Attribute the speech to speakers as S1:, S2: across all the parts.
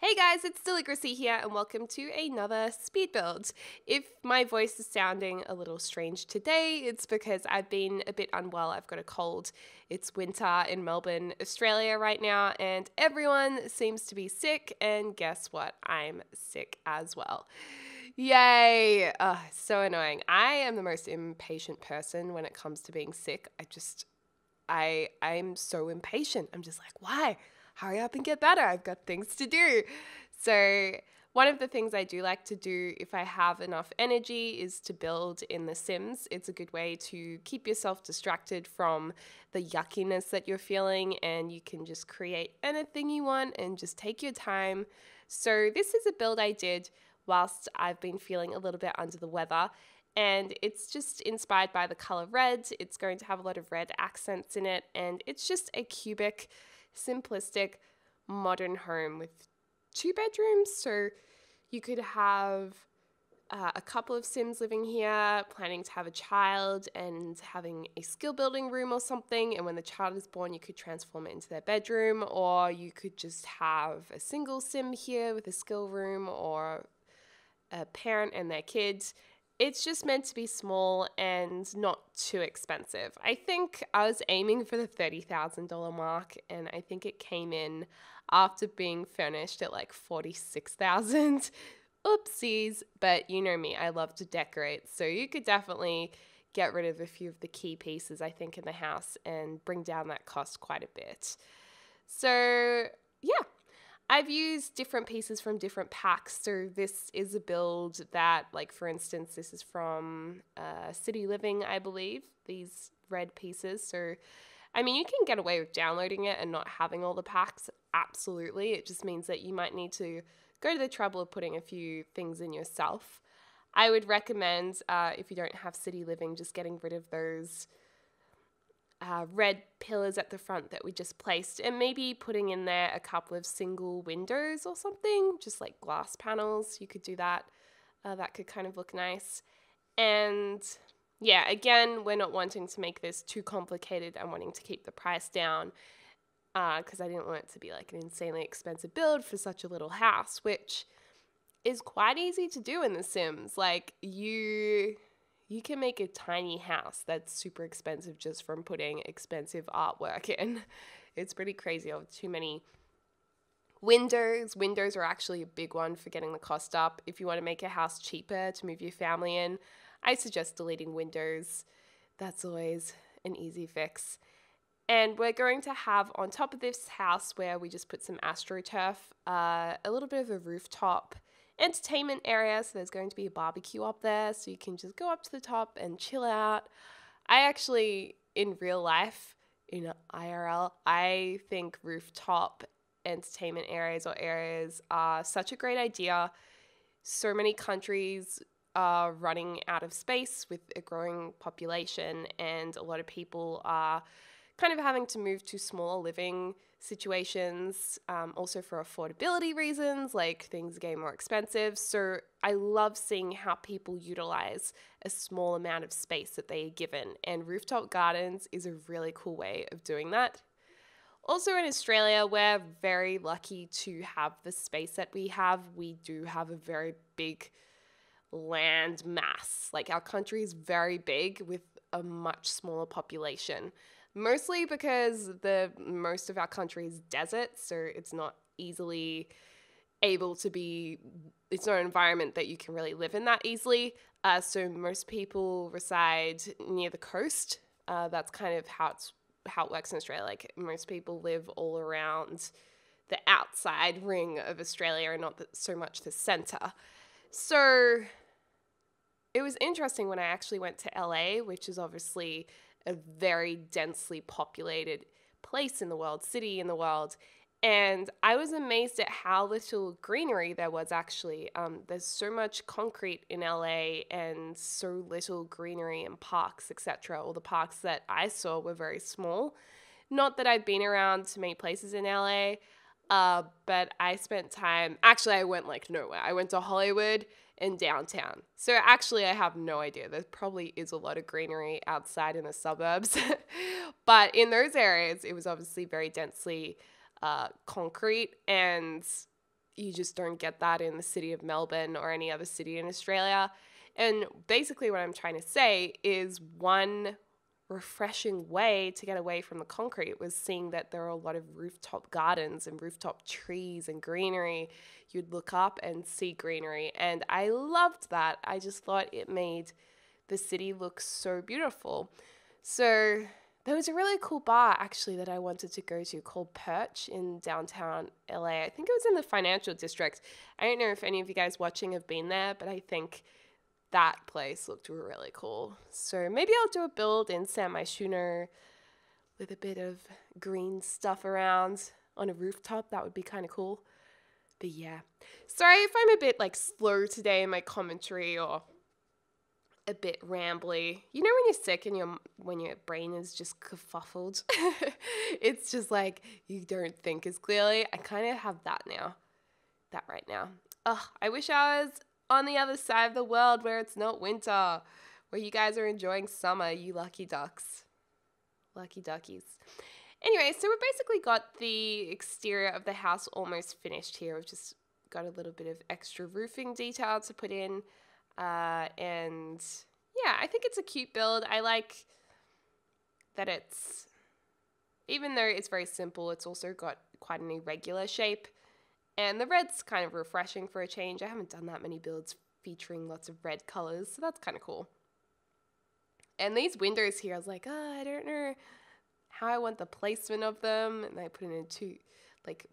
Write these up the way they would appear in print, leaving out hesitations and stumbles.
S1: Hey guys, it's Deligracy here and welcome to another speed build. If my voice is sounding a little strange today, it's because I've been a bit unwell. I've got a cold. It's winter in Melbourne, Australia right now, and everyone seems to be sick, and guess what? I'm sick as well. Yay! So annoying. I am the most impatient person when it comes to being sick. I'm so impatient. I'm just like, why? Hurry up and get better. I've got things to do. So one of the things I do like to do if I have enough energy is to build in The Sims. It's a good way to keep yourself distracted from the yuckiness that you're feeling, and you can just create anything you want and just take your time. So this is a build I did whilst I've been feeling a little bit under the weather. And it's just inspired by the color red. It's going to have a lot of red accents in it, and it's just a cubic, simplistic, modern home with 2 bedrooms. So you could have a couple of Sims living here, planning to have a child and having a skill building room or something, and when the child is born you could transform it into their bedroom, or you could just have a single Sim here with a skill room, or a parent and their kids. It's just meant to be small and not too expensive. I think I was aiming for the $30,000 mark, and I think it came in after being furnished at like $46,000. Oopsies, but you know me, I love to decorate, so you could definitely get rid of a few of the key pieces I think in the house and bring down that cost quite a bit. So yeah, I've used different pieces from different packs. So this is a build that, like for instance, this is from City Living, I believe, these red pieces. So, I mean, you can get away with downloading it and not having all the packs, absolutely. It just means that you might need to go to the trouble of putting a few things in yourself. I would recommend, if you don't have City Living, just getting rid of those red pillars at the front that we just placed, and maybe putting in there a couple of single windows or something, just like glass panels. You could do that. That could kind of look nice. And yeah, again, we're not wanting to make this too complicated. I'm wanting to keep the price down because I didn't want it to be like an insanely expensive build for such a little house, which is quite easy to do in The Sims. Like you can make a tiny house that's super expensive just from putting expensive artwork in. It's pretty crazy. I have too many windows. Windows are actually a big one for getting the cost up. If you want to make a house cheaper to move your family in, I suggest deleting windows. That's always an easy fix. And we're going to have on top of this house, where we just put some AstroTurf, a little bit of a rooftop entertainment area. So there's going to be a barbecue up there, so you can just go up to the top and chill out. I actually, in real life, in IRL, I think rooftop entertainment areas or areas are such a great idea. So many countries are running out of space with a growing population, and a lot of people are kind of having to move to smaller living situations, also for affordability reasons, like things are getting more expensive. So I love seeing how people utilize a small amount of space that they are given, and rooftop gardens is a really cool way of doing that. Also in Australia, we're very lucky to have the space that we have. We do have a very big land mass. Like, our country is very big with a much smaller population. Mostly because most of our country is desert, so it's not easily able to be, it's not an environment that you can really live in that easily. So most people reside near the coast. That's kind of how it works in Australia. Like, most people live all around the outside ring of Australia and not so much the center. So it was interesting when I actually went to LA, which is obviously a very densely populated place in the world, city in the world, and I was amazed at how little greenery there was actually. There's so much concrete in LA and so little greenery and parks, etc. All the parks that I saw were very small. Not that I've been around to many places in LA, but I spent time, actually I went like nowhere. I went to Hollywood and downtown. So actually I have no idea. There probably is a lot of greenery outside in the suburbs. But in those areas, it was obviously very densely concrete, and You just don't get that in the city of Melbourne or any other city in Australia. And basically what I'm trying to say is one refreshing way to get away from the concrete was seeing that there are a lot of rooftop gardens and rooftop trees and greenery. You'd look up and see greenery, and I loved that. I just thought it made the city look so beautiful. So there was a really cool bar actually that I wanted to go to called Perch in downtown LA. I think it was in the financial district. I don't know if any of you guys watching have been there, but I think that place looked really cool. So maybe I'll do a build in San Myshuno with a bit of green stuff around on a rooftop. That would be kind of cool. But yeah, sorry if I'm a bit like slow today in my commentary or a bit rambly. You know when you're sick and when your brain is just kerfuffled? It's just like you don't think as clearly. I kind of have that right now. Ugh, I wish I was on the other side of the world where it's not winter, where you guys are enjoying summer, you lucky ducks. Lucky duckies. Anyway, so we've basically got the exterior of the house almost finished here. We've just got a little bit of extra roofing detail to put in. And yeah, I think it's a cute build. I like that it's, even though it's very simple, it's also got quite an irregular shape. And the red's kind of refreshing for a change. I haven't done that many builds featuring lots of red colors, so that's kind of cool. And these windows here, I was like, oh, I don't know how I want the placement of them. And I put it into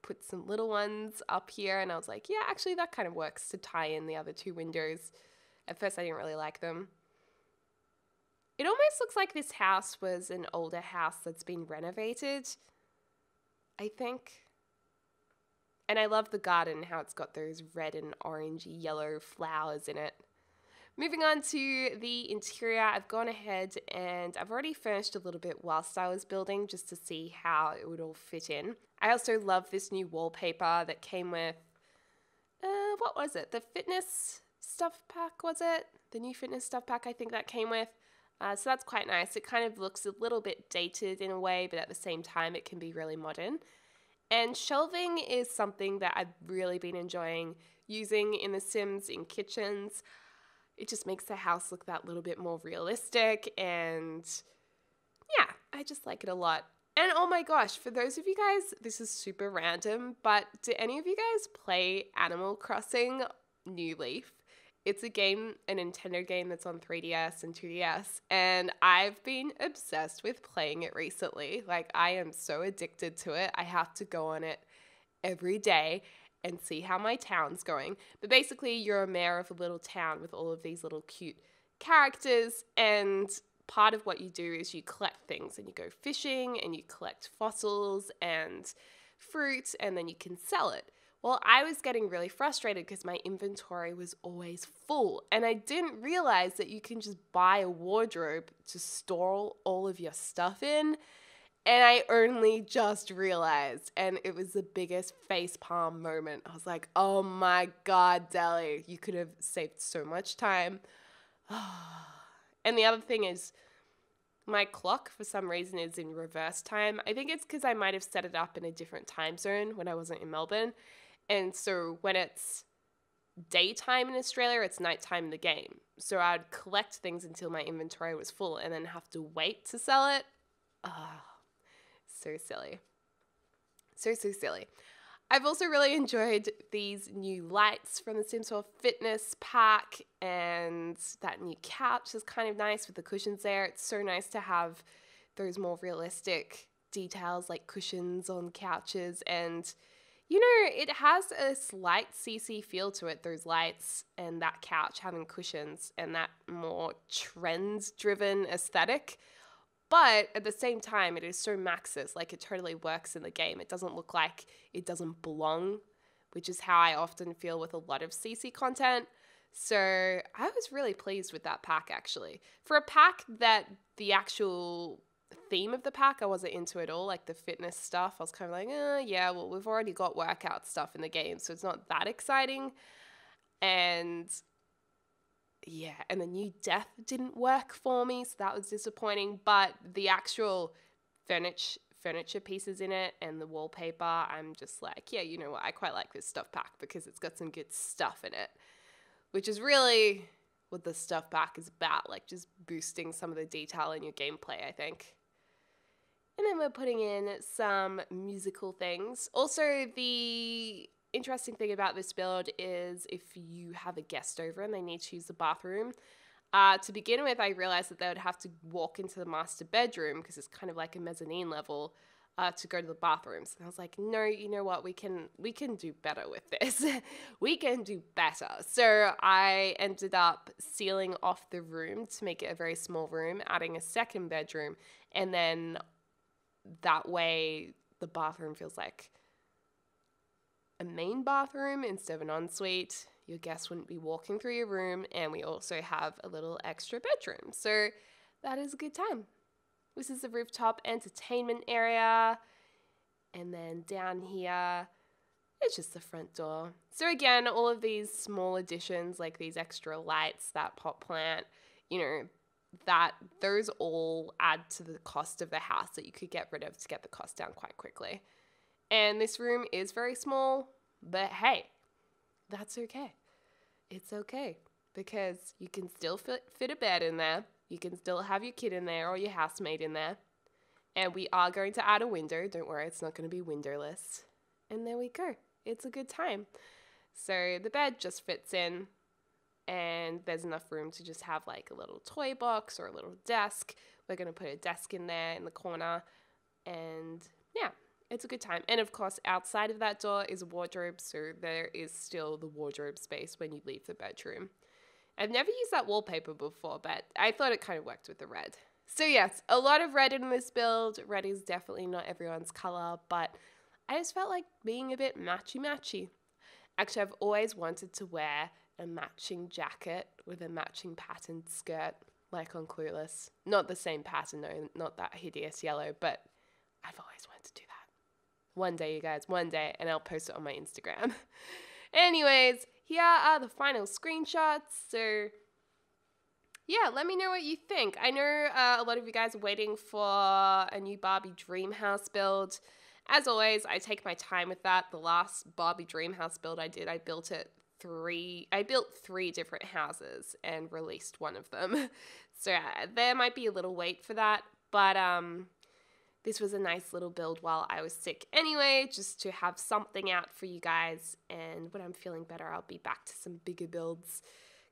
S1: put some little ones up here. And I was like, yeah, actually that kind of works to tie in the other two windows. At first I didn't really like them. It almost looks like this house was an older house that's been renovated, I think. And I love the garden, how it's got those red and orangey yellow flowers in it. Moving on to the interior, I've gone ahead and I've already furnished a little bit whilst I was building just to see how it would all fit in. I also love this new wallpaper that came with, what was it? The fitness stuff pack, was it? The new fitness stuff pack I think that came with. So that's quite nice. It kind of looks a little bit dated in a way, but at the same time it can be really modern. And shelving is something that I've really been enjoying using in The Sims in kitchens. It just makes the house look that little bit more realistic, and yeah, I just like it a lot. And oh my gosh, for those of you guys, this is super random, but do any of you guys play Animal Crossing New Leaf? It's a game, a Nintendo game that's on 3DS and 2DS, and I've been obsessed with playing it recently. Like, I am so addicted to it. I have to go on it every day and see how my town's going. But basically, you're a mayor of a little town with all of these little cute characters, and part of what you do is you collect things, and you go fishing, and you collect fossils and fruit, and then you can sell it. Well, I was getting really frustrated because my inventory was always full, and I didn't realize that you can just buy a wardrobe to store all of your stuff in, and I only just realized, and it was the biggest facepalm moment. I was like, oh my God, Deli, you could have saved so much time. And the other thing is, my clock, for some reason, is in reverse time. I think it's because I might have set it up in a different time zone when I wasn't in Melbourne. And so when it's daytime in Australia, it's nighttime in the game. So I'd collect things until my inventory was full and then have to wait to sell it. So silly. So silly. I've also really enjoyed these new lights from the Sims 4 Fitness pack, and that new couch is kind of nice with the cushions there. It's so nice to have those more realistic details like cushions on couches, and you know, it has a slight CC feel to it, those lights and that couch having cushions and that more trend-driven aesthetic. But at the same time, it is so Maxis, like it totally works in the game. It doesn't look like it doesn't belong, which is how I often feel with a lot of CC content. So I was really pleased with that pack, actually. For a pack that the actual theme of the pack I wasn't into at all, like the fitness stuff, I was kind of like, yeah, well, we've already got workout stuff in the game, so it's not that exciting. And yeah, and the new death didn't work for me, so that was disappointing. But the actual furniture pieces in it and the wallpaper, I'm just like, yeah, you know what? I quite like this stuff pack because it's got some good stuff in it, which is really what the stuff pack is about, like just boosting some of the detail in your gameplay, I think. And then we're putting in some musical things. Also, the interesting thing about this build is if you have a guest over and they need to use the bathroom, to begin with, I realized that they would have to walk into the master bedroom because it's kind of like a mezzanine level to go to the bathrooms. And I was like, no, you know what? We can do better with this. We can do better. So I ended up sealing off the room to make it a very small room, adding a second bedroom, and then that way the bathroom feels like a main bathroom instead of an ensuite. Your guests wouldn't be walking through your room, and we also have a little extra bedroom. So that is a good time. This is the rooftop entertainment area. And then down here, it's just the front door. So again, all of these small additions, like these extra lights, that pot plant, you know, those all add to the cost of the house that you could get rid of to get the cost down quite quickly. And this room is very small, but hey, that's okay. It's okay because you can still fit a bed in there. You can still have your kid in there or your housemate in there. And we are going to add a window. Don't worry, it's not going to be windowless. And there we go. It's a good time. So the bed just fits in, and there's enough room to just have like a little toy box or a little desk. We're going to put a desk in there in the corner, and yeah, it's a good time. And of course, outside of that door is a wardrobe, so there is still the wardrobe space when you leave the bedroom. I've never used that wallpaper before, but I thought it kind of worked with the red. So yes, a lot of red in this build. Red is definitely not everyone's color, but I just felt like being a bit matchy-matchy. Actually, I've always wanted to wear a matching jacket with a matching patterned skirt, like on Clueless. Not the same pattern, no, not that hideous yellow, but I've always wanted to do that. One day, you guys, one day, and I'll post it on my Instagram. Anyways, here are the final screenshots. So yeah, let me know what you think. I know a lot of you guys are waiting for a new Barbie dream house build. As always, I take my time with that. The last Barbie dream house build I did, I built 3 different houses and released one of them. So there might be a little wait for that, but this was a nice little build while I was sick anyway, just to have something out for you guys. And when I'm feeling better, I'll be back to some bigger builds,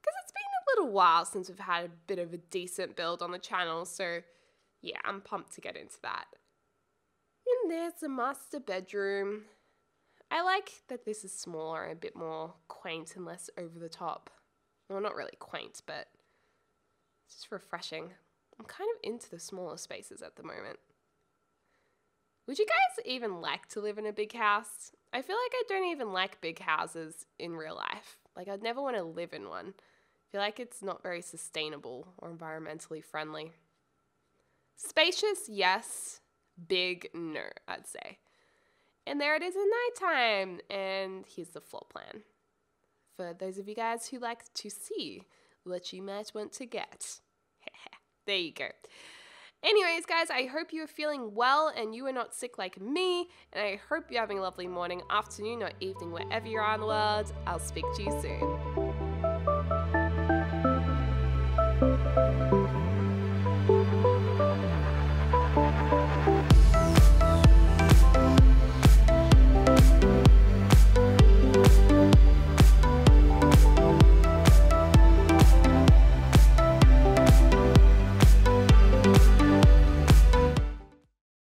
S1: because it's been a little while since we've had a bit of a decent build on the channel. So yeah, I'm pumped to get into that. And there's the master bedroom. I like that this is smaller and a bit more quaint and less over the top. Well, not really quaint, but it's just refreshing. I'm kind of into the smaller spaces at the moment. Would you guys even like to live in a big house? I feel like I don't even like big houses in real life. Like, I'd never want to live in one. I feel like it's not very sustainable or environmentally friendly. Spacious, yes. Big, no, I'd say. And there it is at nighttime. And here's the floor plan. For those of you guys who like to see what you might want to get. There you go. Anyways, guys, I hope you are feeling well and you are not sick like me. And I hope you're having a lovely morning, afternoon, or evening, wherever you are in the world. I'll speak to you soon.